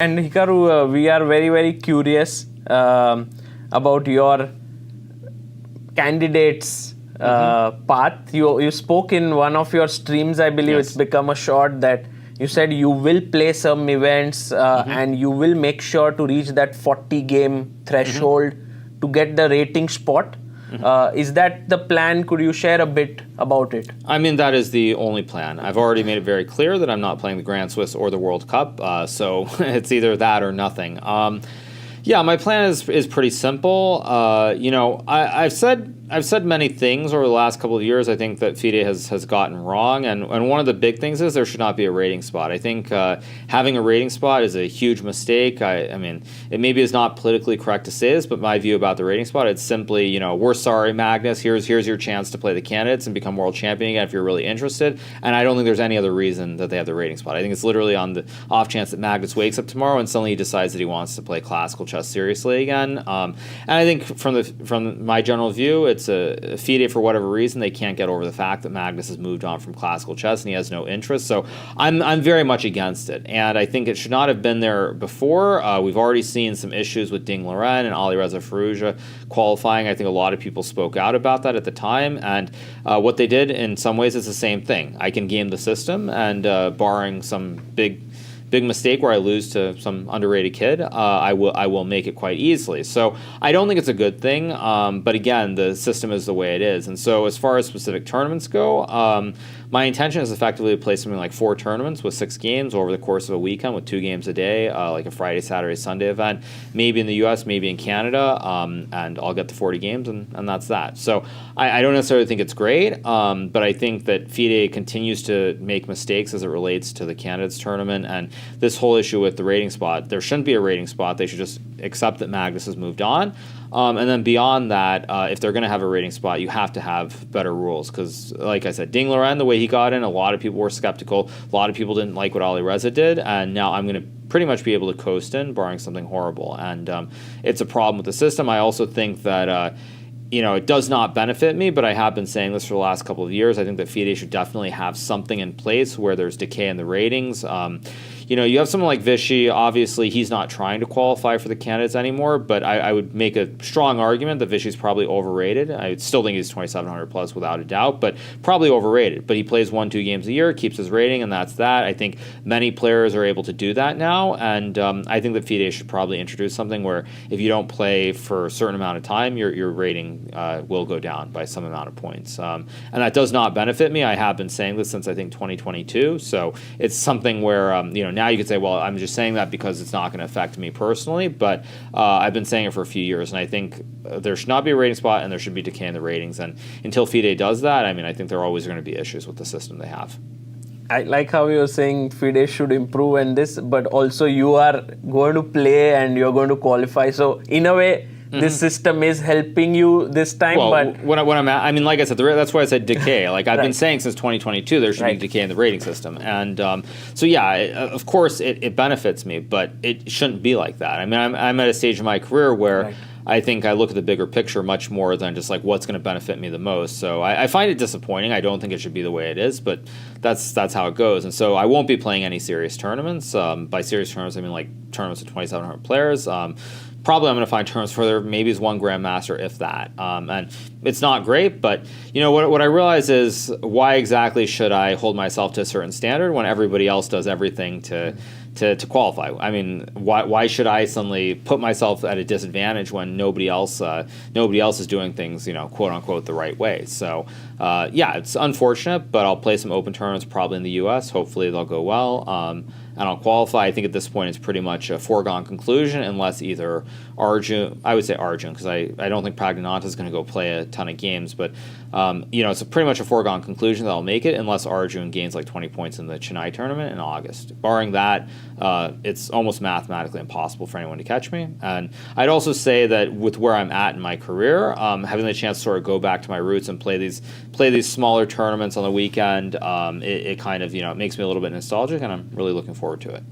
And Hikaru, we are very, very curious about your candidates path. You spoke in one of your streams, I believe. Yes. It's become a short that you said you will play some events and you will make sure to reach that 40 game threshold to get the rating spot. Is that the plan? Could you share a bit about it? I mean, that is the only plan. I've already made it very clear that I'm not playing the Grand Swiss or the World Cup, so it's either that or nothing. Yeah, my plan is pretty simple. You know, I've said many things over the last couple of years. I think that FIDE has gotten wrong, and one of the big things is there should not be a rating spot. I think having a rating spot is a huge mistake. I mean, it maybe is not politically correct to say this, but my view about the rating spot, it's simply, you know, we're sorry, Magnus. Here's your chance to play the candidates and become world champion again if you're really interested. And I don't think there's any other reason that they have the rating spot. I think it's literally on the off chance that Magnus wakes up tomorrow and suddenly he decides that he wants to play classical chess seriously again. And I think from my general view, it's a FIDE, for whatever reason, they can't get over the fact that Magnus has moved on from classical chess and he has no interest. So I'm very much against it. And I think it should not have been there before. We've already seen some issues with Ding Liren and Alireza Firouzja qualifying. I think a lot of people spoke out about that at the time. And what they did in some ways is the same thing. I can game the system, and barring some big mistake where I lose to some underrated kid, I will make it quite easily. So I don't think it's a good thing, but again, the system is the way it is. And so as far as specific tournaments go, my intention is effectively to play something like 4 tournaments with 6 games over the course of a weekend with 2 games a day, like a Friday, Saturday, Sunday event, maybe in the US, maybe in Canada, and I'll get to 40 games, and that's that. So I don't necessarily think it's great, but I think that FIDE continues to make mistakes as it relates to the candidates tournament, and this whole issue with the rating spot, there shouldn't be a rating spot. They should just accept that Magnus has moved on. And then beyond that, if they're going to have a rating spot, you have to have better rules. Because, like I said, Ding Liren, the way he got in, a lot of people were skeptical. A lot of people didn't like what Alireza did. And now I'm going to pretty much be able to coast in, barring something horrible. And it's a problem with the system. I also think that you know, it does not benefit me, but I have been saying this for the last couple of years. I think that FIDE should definitely have something in place where there's decay in the ratings. You know, you have someone like Vichy. Obviously, he's not trying to qualify for the candidates anymore, but I would make a strong argument that Vichy's probably overrated. I still think he's 2,700 plus without a doubt, but probably overrated. But he plays 1-2 games a year, keeps his rating, and that's that. I think many players are able to do that now, and I think that FIDE should probably introduce something where if you don't play for a certain amount of time, your rating will go down by some amount of points. And that does not benefit me. I have been saying this since, I think, 2022, so it's something where, you know, now you could say, well, I'm just saying that because it's not going to affect me personally, but I've been saying it for a few years, and I think there should not be a rating spot and there should be decay in the ratings. And until FIDE does that, I mean, I think there are always going to be issues with the system they have. I like how you're saying FIDE should improve and this, but also you are going to play and you're going to qualify. So in a way, this system is helping you this time. Well, but when I'm at, I mean, like I said, that's why I said decay. Like I've been saying since 2022, there should be decay in the rating system. And so, yeah, of course, it benefits me, but it shouldn't be like that. I mean, I'm at a stage in my career where I think I look at the bigger picture much more than just like what's going to benefit me the most. So I find it disappointing. I don't think it should be the way it is, but that's how it goes. And so I won't be playing any serious tournaments. By serious tournaments, I mean like tournaments with 2,700 players. Probably I'm going to find tournaments for there maybe is 1 Grandmaster, if that. And it's not great, but you know what I realize is why exactly should I hold myself to a certain standard when everybody else does everything to qualify? I mean, why should I suddenly put myself at a disadvantage when nobody else is doing things, you know, quote unquote, the right way? So yeah, it's unfortunate, but I'll play some open tournaments probably in the U.S. Hopefully they'll go well. And I'll qualify. I think at this point it's pretty much a foregone conclusion unless either Arjun, I would say Arjun, because I don't think Praggnanandhaa is going to go play a ton of games, but you know, it's pretty much a foregone conclusion that I'll make it unless Arjun gains like 20 points in the Chennai tournament in August. Barring that, it's almost mathematically impossible for anyone to catch me. And I'd also say that with where I'm at in my career, having the chance to sort of go back to my roots and play these smaller tournaments on the weekend, it kind of, you know, it makes me a little bit nostalgic, and I'm really looking forward to it.